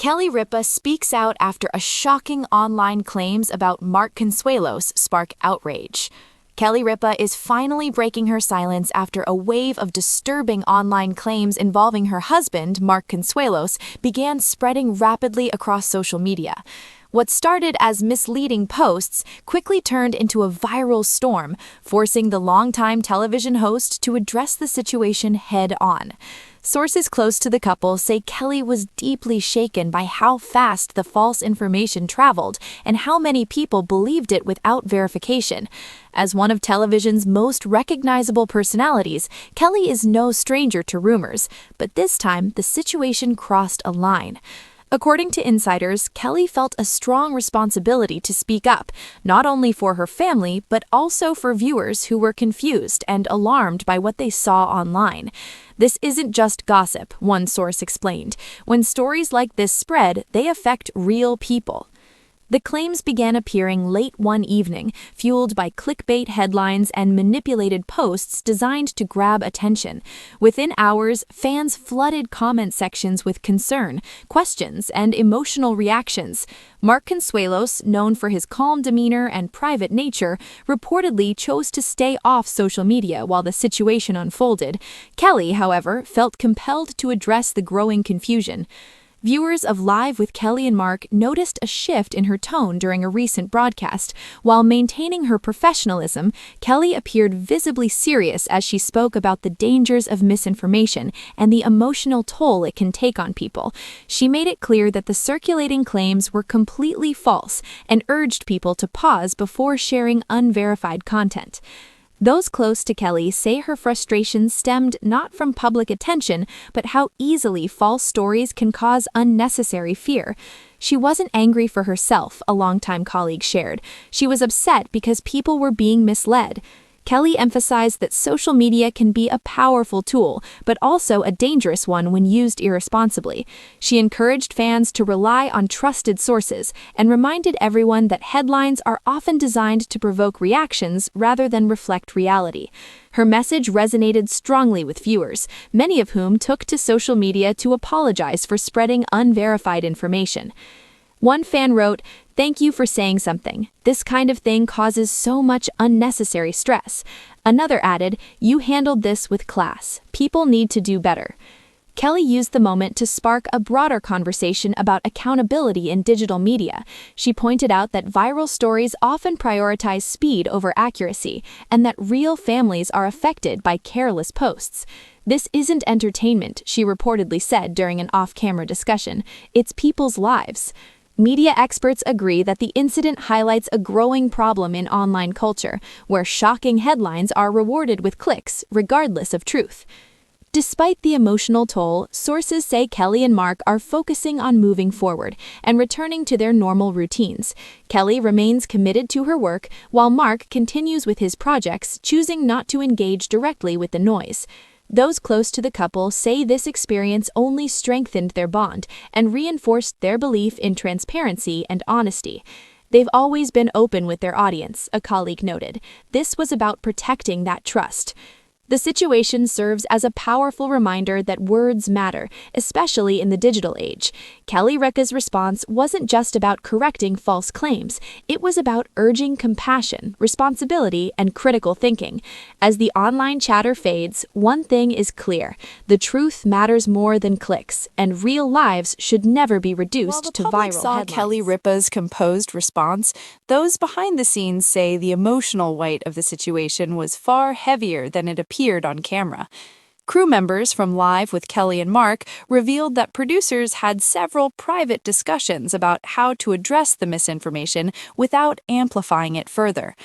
Kelly Ripa speaks out after a shocking online claims about Mark Consuelos spark outrage. Kelly Ripa is finally breaking her silence after a wave of disturbing online claims involving her husband, Mark Consuelos, began spreading rapidly across social media. What started as misleading posts quickly turned into a viral storm, forcing the longtime television host to address the situation head-on. Sources close to the couple say Kelly was deeply shaken by how fast the false information traveled and how many people believed it without verification. As one of television's most recognizable personalities, Kelly is no stranger to rumors, but this time the situation crossed a line. According to insiders, Kelly felt a strong responsibility to speak up, not only for her family, but also for viewers who were confused and alarmed by what they saw online. This isn't just gossip, one source explained. When stories like this spread, they affect real people. The claims began appearing late one evening, fueled by clickbait headlines and manipulated posts designed to grab attention. Within hours, fans flooded comment sections with concern, questions, and emotional reactions. Mark Consuelos, known for his calm demeanor and private nature, reportedly chose to stay off social media while the situation unfolded. Kelly, however, felt compelled to address the growing confusion. Viewers of Live with Kelly and Mark noticed a shift in her tone during a recent broadcast. While maintaining her professionalism, Kelly appeared visibly serious as she spoke about the dangers of misinformation and the emotional toll it can take on people. She made it clear that the circulating claims were completely false and urged people to pause before sharing unverified content. Those close to Kelly say her frustration stemmed not from public attention, but how easily false stories can cause unnecessary fear. She wasn't angry for herself, a longtime colleague shared. She was upset because people were being misled. Kelly emphasized that social media can be a powerful tool, but also a dangerous one when used irresponsibly. She encouraged fans to rely on trusted sources and reminded everyone that headlines are often designed to provoke reactions rather than reflect reality. Her message resonated strongly with viewers, many of whom took to social media to apologize for spreading unverified information. One fan wrote, "Thank you for saying something. This kind of thing causes so much unnecessary stress." Another added, "You handled this with class. People need to do better." Kelly used the moment to spark a broader conversation about accountability in digital media. She pointed out that viral stories often prioritize speed over accuracy, and that real families are affected by careless posts. "This isn't entertainment," she reportedly said during an off-camera discussion. "It's people's lives." Media experts agree that the incident highlights a growing problem in online culture, where shocking headlines are rewarded with clicks, regardless of truth. Despite the emotional toll, sources say Kelly and Mark are focusing on moving forward and returning to their normal routines. Kelly remains committed to her work, while Mark continues with his projects, choosing not to engage directly with the noise. Those close to the couple say this experience only strengthened their bond and reinforced their belief in transparency and honesty. "They've always been open with their audience," a colleague noted. "This was about protecting that trust." The situation serves as a powerful reminder that words matter, especially in the digital age. Kelly Ripa's response wasn't just about correcting false claims, it was about urging compassion, responsibility, and critical thinking. As the online chatter fades, one thing is clear: the truth matters more than clicks, and real lives should never be reduced to viral headlines. While the public saw Kelly Ripa's composed response, those behind the scenes say the emotional weight of the situation was far heavier than it appeared on camera. Crew members from Live with Kelly and Mark revealed that producers had several private discussions about how to address the misinformation without amplifying it further.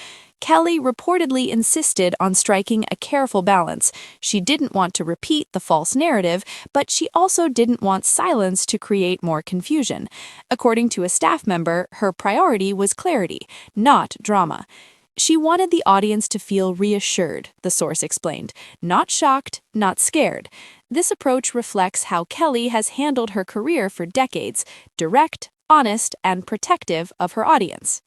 Kelly reportedly insisted on striking a careful balance. She didn't want to repeat the false narrative, but she also didn't want silence to create more confusion. According to a staff member, her priority was clarity, not drama. She wanted the audience to feel reassured, the source explained, not shocked, not scared. This approach reflects how Kelly has handled her career for decades: direct, honest, and protective of her audience.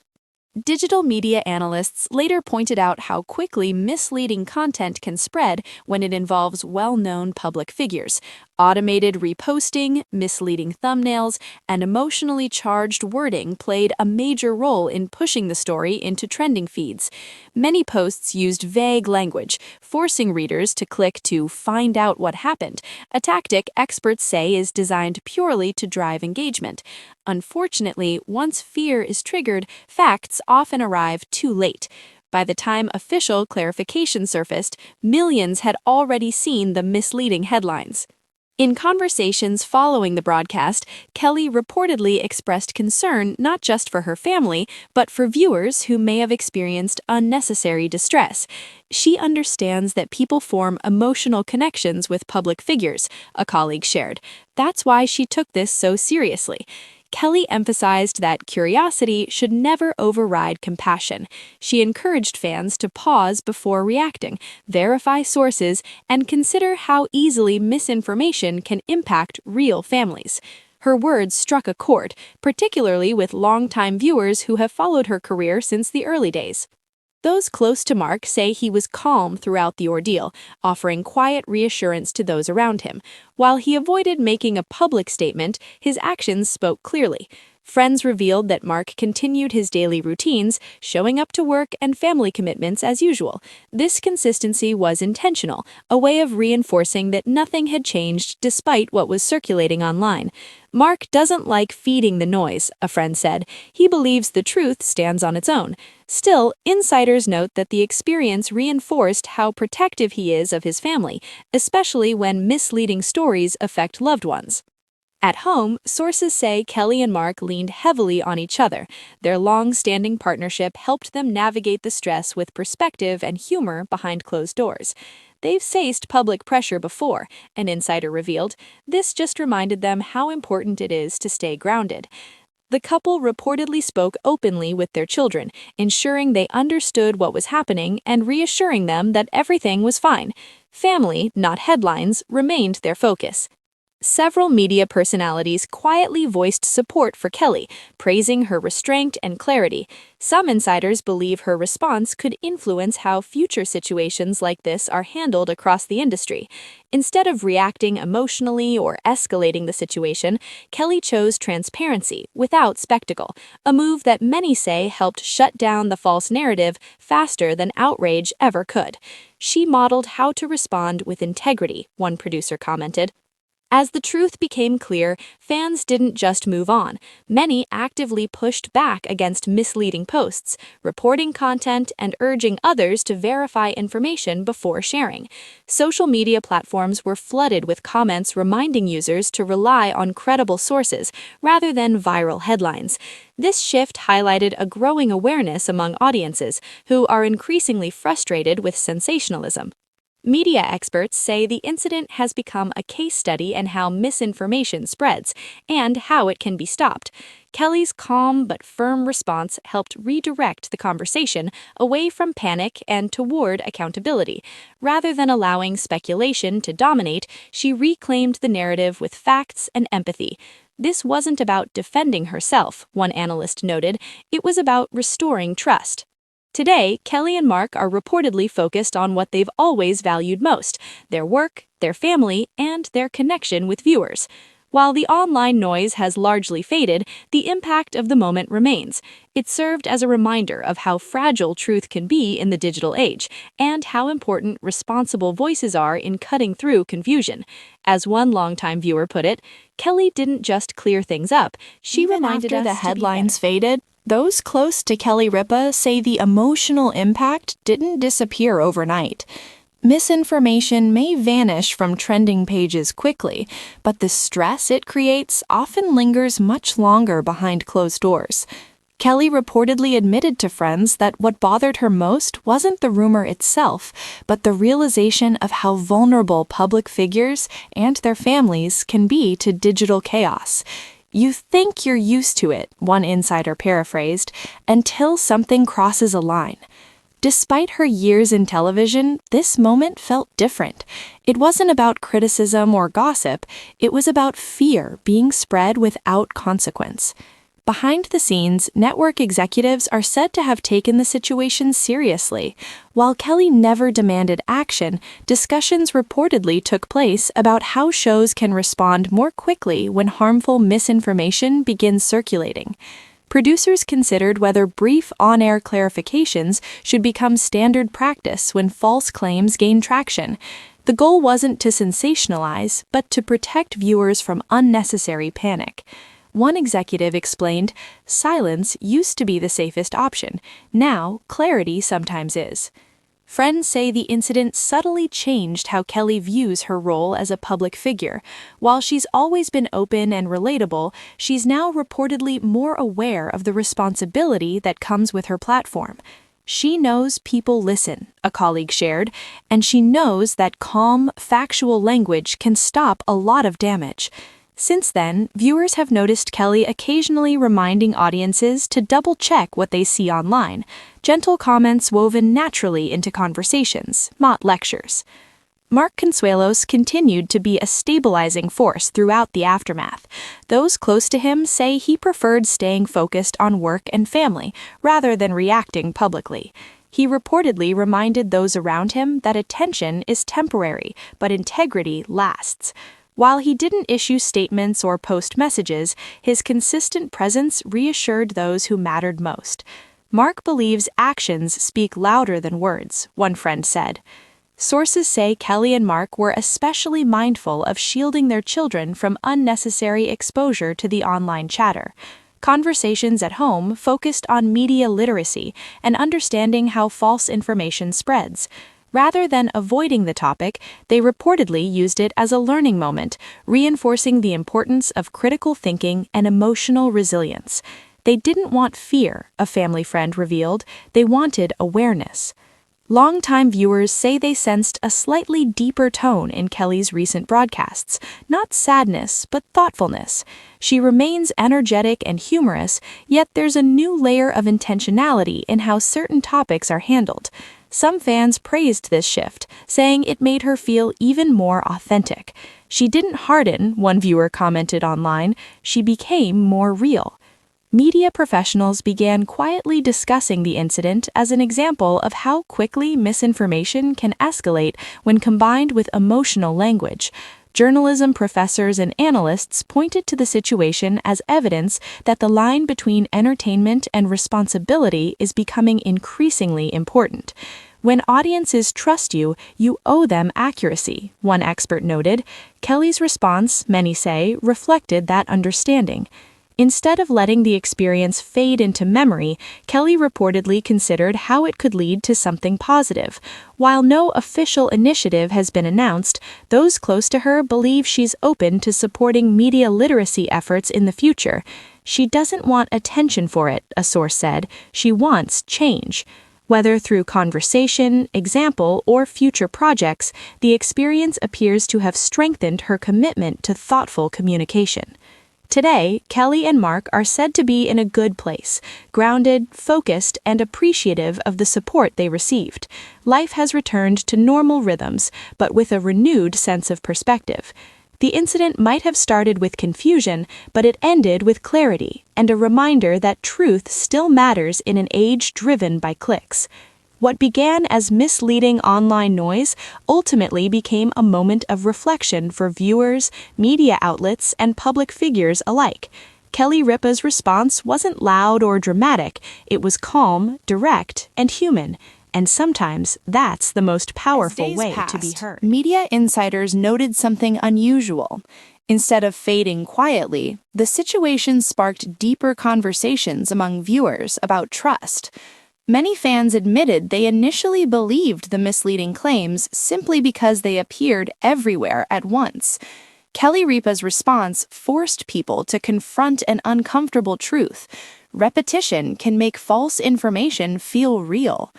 Digital media analysts later pointed out how quickly misleading content can spread when it involves well-known public figures. Automated reposting, misleading thumbnails, and emotionally charged wording played a major role in pushing the story into trending feeds. Many posts used vague language, forcing readers to click to find out what happened, a tactic experts say is designed purely to drive engagement. Unfortunately, once fear is triggered, facts often arrive too late. By the time official clarification surfaced, millions had already seen the misleading headlines. In conversations following the broadcast, Kelly reportedly expressed concern not just for her family, but for viewers who may have experienced unnecessary distress. She understands that people form emotional connections with public figures, a colleague shared. That's why she took this so seriously. Kelly emphasized that curiosity should never override compassion. She encouraged fans to pause before reacting, verify sources, and consider how easily misinformation can impact real families. Her words struck a chord, particularly with longtime viewers who have followed her career since the early days. Those close to Mark say he was calm throughout the ordeal, offering quiet reassurance to those around him. While he avoided making a public statement, his actions spoke clearly. Friends revealed that Mark continued his daily routines, showing up to work and family commitments as usual. This consistency was intentional, a way of reinforcing that nothing had changed despite what was circulating online. Mark doesn't like feeding the noise, a friend said. He believes the truth stands on its own. Still, insiders note that the experience reinforced how protective he is of his family, especially when misleading stories affect loved ones. At home, sources say Kelly and Mark leaned heavily on each other. Their long-standing partnership helped them navigate the stress with perspective and humor behind closed doors. They've faced public pressure before, an insider revealed. This just reminded them how important it is to stay grounded. The couple reportedly spoke openly with their children, ensuring they understood what was happening and reassuring them that everything was fine. Family, not headlines, remained their focus. Several media personalities quietly voiced support for Kelly, praising her restraint and clarity. Some insiders believe her response could influence how future situations like this are handled across the industry. Instead of reacting emotionally or escalating the situation, Kelly chose transparency without spectacle, a move that many say helped shut down the false narrative faster than outrage ever could. She modeled how to respond with integrity, one producer commented. As the truth became clear, fans didn't just move on. Many actively pushed back against misleading posts, reporting content and urging others to verify information before sharing. Social media platforms were flooded with comments reminding users to rely on credible sources rather than viral headlines. This shift highlighted a growing awareness among audiences who are increasingly frustrated with sensationalism. Media experts say the incident has become a case study in how misinformation spreads and how it can be stopped. Kelly's calm but firm response helped redirect the conversation away from panic and toward accountability. Rather than allowing speculation to dominate, she reclaimed the narrative with facts and empathy. This wasn't about defending herself, one analyst noted. It was about restoring trust. Today, Kelly and Mark are reportedly focused on what they've always valued most: their work, their family, and their connection with viewers. While the online noise has largely faded, the impact of the moment remains. It served as a reminder of how fragile truth can be in the digital age, and how important responsible voices are in cutting through confusion. As one longtime viewer put it, Kelly didn't just clear things up, she reminded us After the to be headlines better. faded, those close to Kelly Ripa say the emotional impact didn't disappear overnight. Misinformation may vanish from trending pages quickly, but the stress it creates often lingers much longer behind closed doors. Kelly reportedly admitted to friends that what bothered her most wasn't the rumor itself, but the realization of how vulnerable public figures and their families can be to digital chaos. "You think you're used to it," one insider paraphrased, "until something crosses a line." Despite her years in television, this moment felt different. It wasn't about criticism or gossip, it was about fear being spread without consequence. Behind the scenes, network executives are said to have taken the situation seriously. While Kelly never demanded action, discussions reportedly took place about how shows can respond more quickly when harmful misinformation begins circulating. Producers considered whether brief on-air clarifications should become standard practice when false claims gain traction. The goal wasn't to sensationalize, but to protect viewers from unnecessary panic. One executive explained, "Silence used to be the safest option. Now, clarity sometimes is." Friends say the incident subtly changed how Kelly views her role as a public figure. While she's always been open and relatable, she's now reportedly more aware of the responsibility that comes with her platform. She knows people listen, a colleague shared, and she knows that calm, factual language can stop a lot of damage. Since then, viewers have noticed Kelly occasionally reminding audiences to double-check what they see online, gentle comments woven naturally into conversations, not lectures. Mark Consuelos continued to be a stabilizing force throughout the aftermath. Those close to him say he preferred staying focused on work and family, rather than reacting publicly. He reportedly reminded those around him that attention is temporary, but integrity lasts. While he didn't issue statements or post messages, his consistent presence reassured those who mattered most. Mark believes actions speak louder than words, one friend said. Sources say Kelly and Mark were especially mindful of shielding their children from unnecessary exposure to the online chatter. Conversations at home focused on media literacy and understanding how false information spreads. Rather than avoiding the topic, they reportedly used it as a learning moment, reinforcing the importance of critical thinking and emotional resilience. They didn't want fear, a family friend revealed. They wanted awareness. Longtime viewers say they sensed a slightly deeper tone in Kelly's recent broadcasts, not sadness, but thoughtfulness. She remains energetic and humorous, yet there's a new layer of intentionality in how certain topics are handled. Some fans praised this shift, saying it made her feel even more authentic. She didn't harden, one viewer commented online, she became more real. Media professionals began quietly discussing the incident as an example of how quickly misinformation can escalate when combined with emotional language. Journalism professors and analysts pointed to the situation as evidence that the line between entertainment and responsibility is becoming increasingly important. When audiences trust you, you owe them accuracy, one expert noted. Kelly's response, many say, reflected that understanding. Instead of letting the experience fade into memory, Kelly reportedly considered how it could lead to something positive. While no official initiative has been announced, those close to her believe she's open to supporting media literacy efforts in the future. She doesn't want attention for it, a source said. She wants change. Whether through conversation, example, or future projects, the experience appears to have strengthened her commitment to thoughtful communication. Today, Kelly and Mark are said to be in a good place, grounded, focused, and appreciative of the support they received. Life has returned to normal rhythms, but with a renewed sense of perspective. The incident might have started with confusion, but it ended with clarity and a reminder that truth still matters in an age driven by clicks. What began as misleading online noise ultimately became a moment of reflection for viewers, media outlets, and public figures alike. Kelly Ripa's response wasn't loud or dramatic, it was calm, direct, and human. And sometimes that's the most powerful way to be heard. Media insiders noted something unusual. Instead of fading quietly, the situation sparked deeper conversations among viewers about trust. Many fans admitted they initially believed the misleading claims simply because they appeared everywhere at once. Kelly Ripa's response forced people to confront an uncomfortable truth. Repetition can make false information feel real.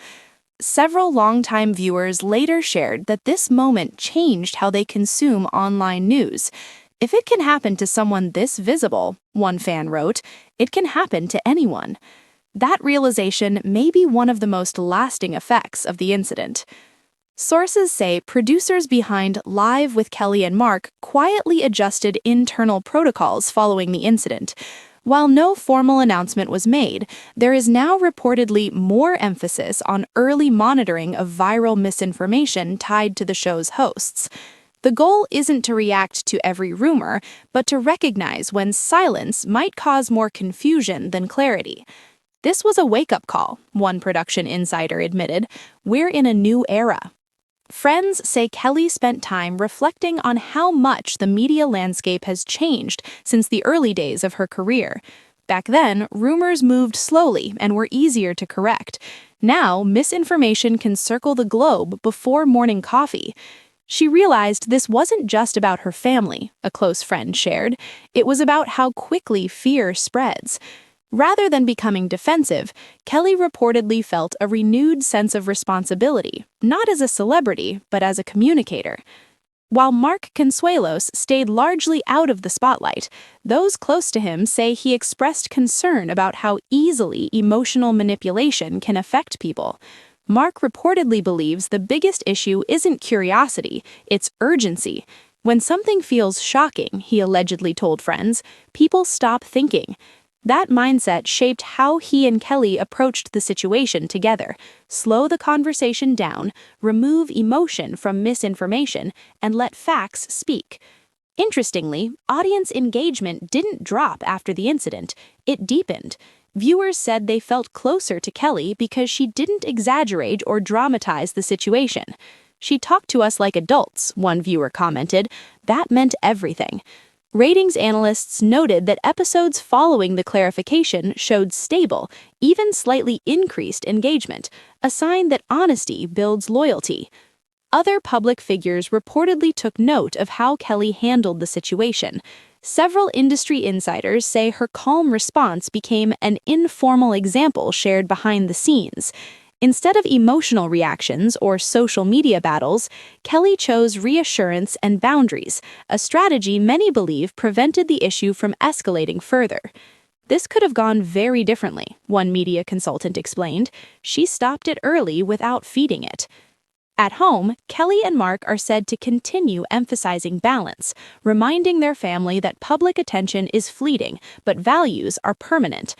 Several longtime viewers later shared that this moment changed how they consume online news. If it can happen to someone this visible, one fan wrote, it can happen to anyone. That realization may be one of the most lasting effects of the incident. Sources say producers behind Live with Kelly and Mark quietly adjusted internal protocols following the incident. While no formal announcement was made, there is now reportedly more emphasis on early monitoring of viral misinformation tied to the show's hosts. The goal isn't to react to every rumor, but to recognize when silence might cause more confusion than clarity. This was a wake-up call, one production insider admitted. We're in a new era. Friends say Kelly spent time reflecting on how much the media landscape has changed since the early days of her career. Back then, rumors moved slowly and were easier to correct. Now, misinformation can circle the globe before morning coffee. She realized this wasn't just about her family, a close friend shared. It was about how quickly fear spreads. Rather than becoming defensive, Kelly reportedly felt a renewed sense of responsibility, not as a celebrity, but as a communicator. While Mark Consuelos stayed largely out of the spotlight, those close to him say he expressed concern about how easily emotional manipulation can affect people. Mark reportedly believes the biggest issue isn't curiosity, it's urgency. When something feels shocking, he allegedly told friends, people stop thinking. That mindset shaped how he and Kelly approached the situation together: slow the conversation down, remove emotion from misinformation, and let facts speak. Interestingly, audience engagement didn't drop after the incident, it deepened. Viewers said they felt closer to Kelly because she didn't exaggerate or dramatize the situation. She talked to us like adults, one viewer commented. That meant everything. Ratings analysts noted that episodes following the clarification showed stable, even slightly increased engagement, a sign that honesty builds loyalty. Other public figures reportedly took note of how Kelly handled the situation. Several industry insiders say her calm response became an informal example shared behind the scenes. Instead of emotional reactions or social media battles, Kelly chose reassurance and boundaries, a strategy many believe prevented the issue from escalating further. This could have gone very differently, one media consultant explained. She stopped it early without feeding it. At home, Kelly and Mark are said to continue emphasizing balance, reminding their family that public attention is fleeting, but values are permanent.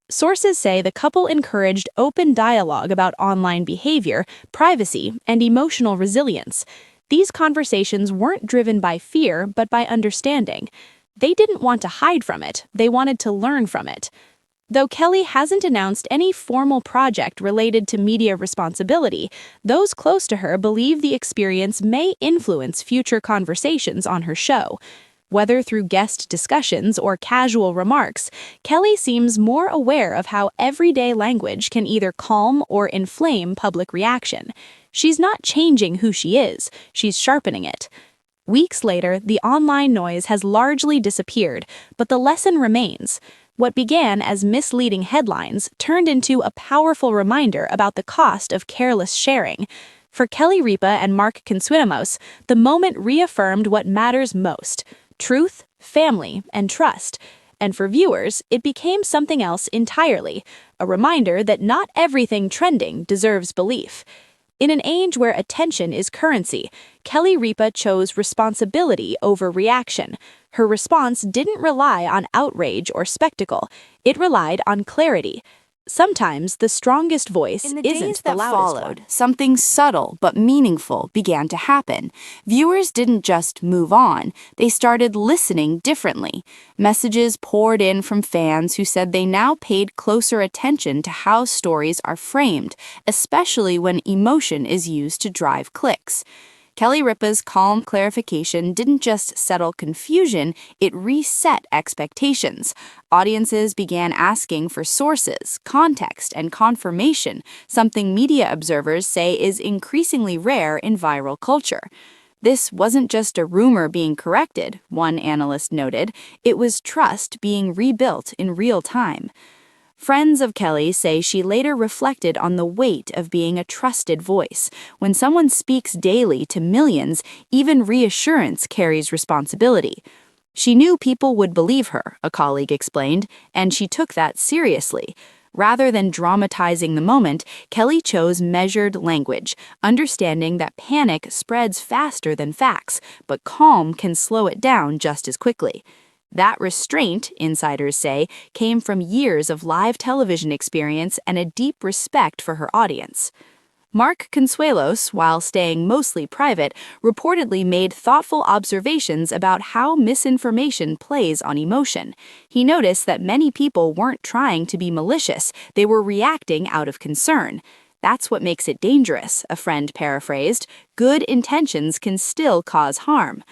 Sources say the couple encouraged open dialogue about online behavior, privacy, and emotional resilience. These conversations weren't driven by fear, but by understanding. They didn't want to hide from it, they wanted to learn from it. Though Kelly hasn't announced any formal project related to media responsibility, those close to her believe the experience may influence future conversations on her show. Whether through guest discussions or casual remarks, Kelly seems more aware of how everyday language can either calm or inflame public reaction. She's not changing who she is, she's sharpening it. Weeks later, the online noise has largely disappeared, but the lesson remains. What began as misleading headlines turned into a powerful reminder about the cost of careless sharing. For Kelly Ripa and Mark Consuelos, the moment reaffirmed what matters most: truth, family, and trust. And for viewers, it became something else entirely, a reminder that not everything trending deserves belief. In an age where attention is currency, Kelly Ripa chose responsibility over reaction. Her response didn't rely on outrage or spectacle, it relied on clarity. Sometimes the strongest voice isn't the loudest one. Something subtle but meaningful began to happen. Viewers didn't just move on, they started listening differently. Messages poured in from fans who said they now paid closer attention to how stories are framed, especially when emotion is used to drive clicks. Kelly Ripa's calm clarification didn't just settle confusion, it reset expectations. Audiences began asking for sources, context, and confirmation, something media observers say is increasingly rare in viral culture. This wasn't just a rumor being corrected, one analyst noted, it was trust being rebuilt in real time. Friends of Kelly say she later reflected on the weight of being a trusted voice. When someone speaks daily to millions, even reassurance carries responsibility. She knew people would believe her, a colleague explained, and she took that seriously. Rather than dramatizing the moment, Kelly chose measured language, understanding that panic spreads faster than facts, but calm can slow it down just as quickly. That restraint, insiders say, came from years of live television experience and a deep respect for her audience. Mark Consuelos, while staying mostly private, reportedly made thoughtful observations about how misinformation plays on emotion. He noticed that many people weren't trying to be malicious, they were reacting out of concern. That's what makes it dangerous, a friend paraphrased. Good intentions can still cause harm.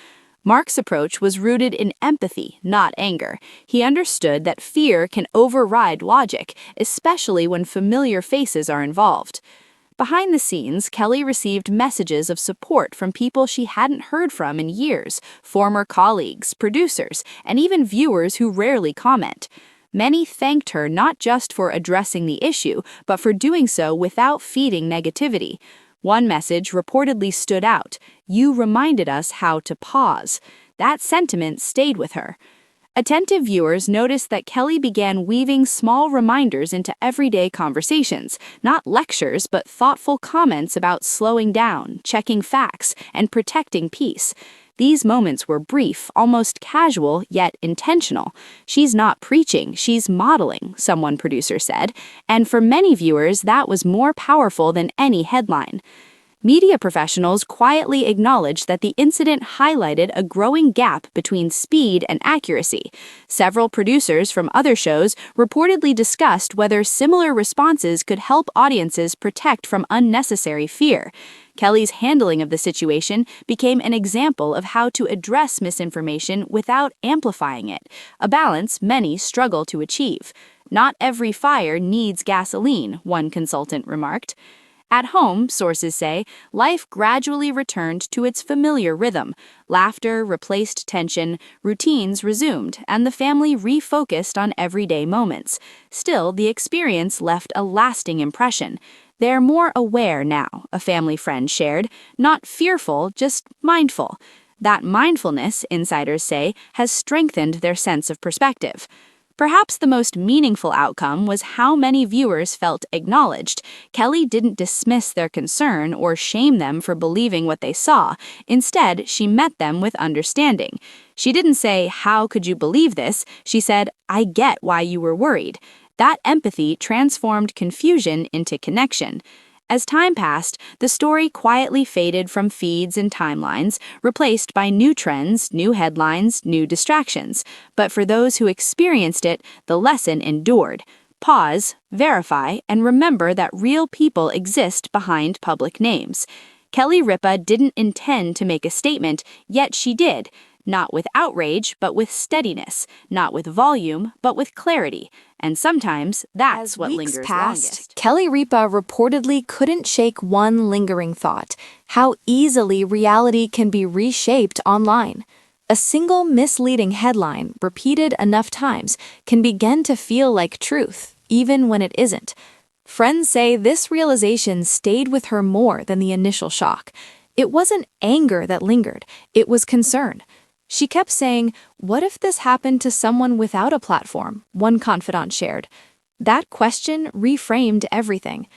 Mark's approach was rooted in empathy, not anger. He understood that fear can override logic, especially when familiar faces are involved. Behind the scenes, Kelly received messages of support from people she hadn't heard from in years, former colleagues, producers, and even viewers who rarely comment. Many thanked her not just for addressing the issue, but for doing so without feeding negativity. One message reportedly stood out: "You reminded us how to pause." That sentiment stayed with her. Attentive viewers noticed that Kelly began weaving small reminders into everyday conversations, not lectures but thoughtful comments about slowing down, checking facts, and protecting peace. These moments were brief, almost casual, yet intentional. "She's not preaching, she's modeling," someone producer said, and for many viewers that was more powerful than any headline. Media professionals quietly acknowledged that the incident highlighted a growing gap between speed and accuracy. Several producers from other shows reportedly discussed whether similar responses could help audiences protect from unnecessary fear. Kelly's handling of the situation became an example of how to address misinformation without amplifying it, a balance many struggle to achieve. "Not every fire needs gasoline," one consultant remarked. At home, sources say, life gradually returned to its familiar rhythm. Laughter replaced tension, routines resumed, and the family refocused on everyday moments. Still, the experience left a lasting impression. "They're more aware now," a family friend shared. "Not fearful, just mindful." That mindfulness, insiders say, has strengthened their sense of perspective. Perhaps the most meaningful outcome was how many viewers felt acknowledged. Kelly didn't dismiss their concern or shame them for believing what they saw. Instead, she met them with understanding. She didn't say, "How could you believe this?" She said, "I get why you were worried." That empathy transformed confusion into connection. As time passed, the story quietly faded from feeds and timelines, replaced by new trends, new headlines, new distractions. But for those who experienced it, the lesson endured. Pause, verify, and remember that real people exist behind public names. Kelly Ripa didn't intend to make a statement, yet she did. Not with outrage, but with steadiness. Not with volume, but with clarity. And sometimes that's what lingers longest. Kelly Ripa reportedly couldn't shake one lingering thought: how easily reality can be reshaped online. A single misleading headline, repeated enough times, can begin to feel like truth, even when it isn't. Friends say this realization stayed with her more than the initial shock. It wasn't anger that lingered, it was concern. She kept saying, "What if this happened to someone without a platform?" one confidant shared. That question reframed everything.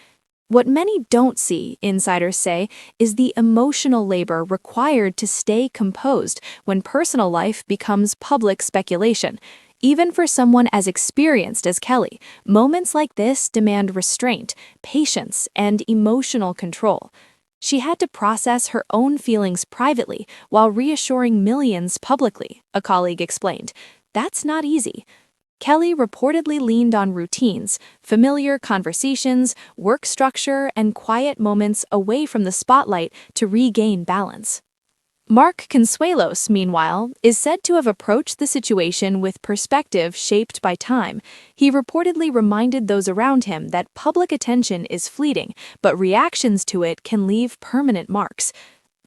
What many don't see, insiders say, is the emotional labor required to stay composed when personal life becomes public speculation. Even for someone as experienced as Kelly, moments like this demand restraint, patience, and emotional control. She had to process her own feelings privately while reassuring millions publicly, a colleague explained. That's not easy. Kelly reportedly leaned on routines, familiar conversations, work structure, and quiet moments away from the spotlight to regain balance. Mark Consuelos, meanwhile, is said to have approached the situation with perspective shaped by time. He reportedly reminded those around him that public attention is fleeting, but reactions to it can leave permanent marks.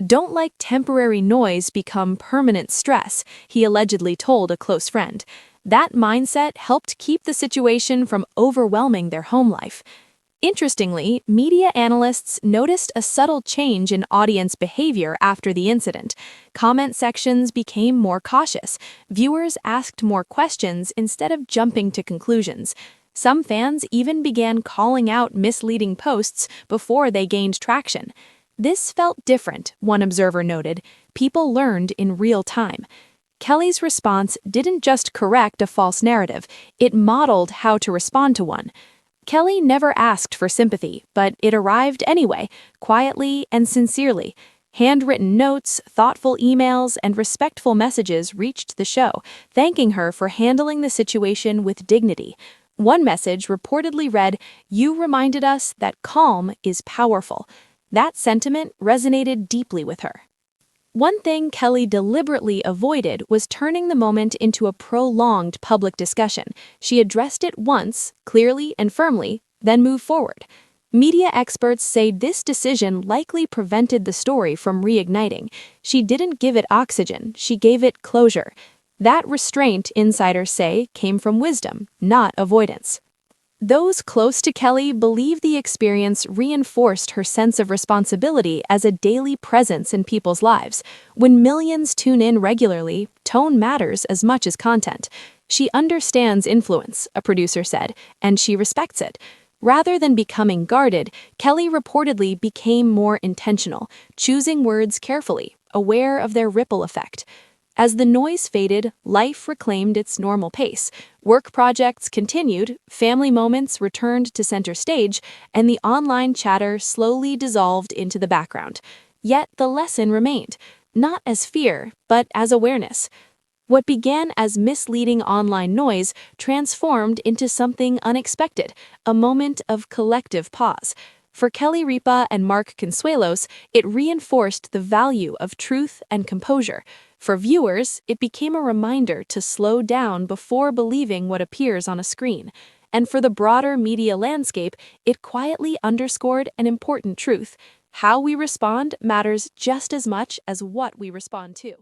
"Don't let temporary noise become permanent stress," he allegedly told a close friend. That mindset helped keep the situation from overwhelming their home life. Interestingly, media analysts noticed a subtle change in audience behavior after the incident. Comment sections became more cautious. Viewers asked more questions instead of jumping to conclusions. Some fans even began calling out misleading posts before they gained traction. This felt different, one observer noted. People learned in real time. Kelly's response didn't just correct a false narrative, it modeled how to respond to one. Kelly never asked for sympathy, but it arrived anyway, quietly and sincerely. Handwritten notes, thoughtful emails, and respectful messages reached the show, thanking her for handling the situation with dignity. One message reportedly read, "You reminded us that calm is powerful." That sentiment resonated deeply with her. One thing Kelly deliberately avoided was turning the moment into a prolonged public discussion. She addressed it once, clearly and firmly, then moved forward. Media experts say this decision likely prevented the story from reigniting. She didn't give it oxygen, she gave it closure. That restraint, insiders say, came from wisdom, not avoidance. Those close to Kelly believe the experience reinforced her sense of responsibility as a daily presence in people's lives. When millions tune in regularly, tone matters as much as content. She understands influence, a producer said, and she respects it. Rather than becoming guarded, Kelly reportedly became more intentional, choosing words carefully, aware of their ripple effect. As the noise faded, life reclaimed its normal pace. Work projects continued, family moments returned to center stage, and the online chatter slowly dissolved into the background. Yet the lesson remained, not as fear, but as awareness. What began as misleading online noise transformed into something unexpected, a moment of collective pause. For Kelly Ripa and Mark Consuelos, it reinforced the value of truth and composure. For viewers, it became a reminder to slow down before believing what appears on a screen. And for the broader media landscape, it quietly underscored an important truth: how we respond matters just as much as what we respond to.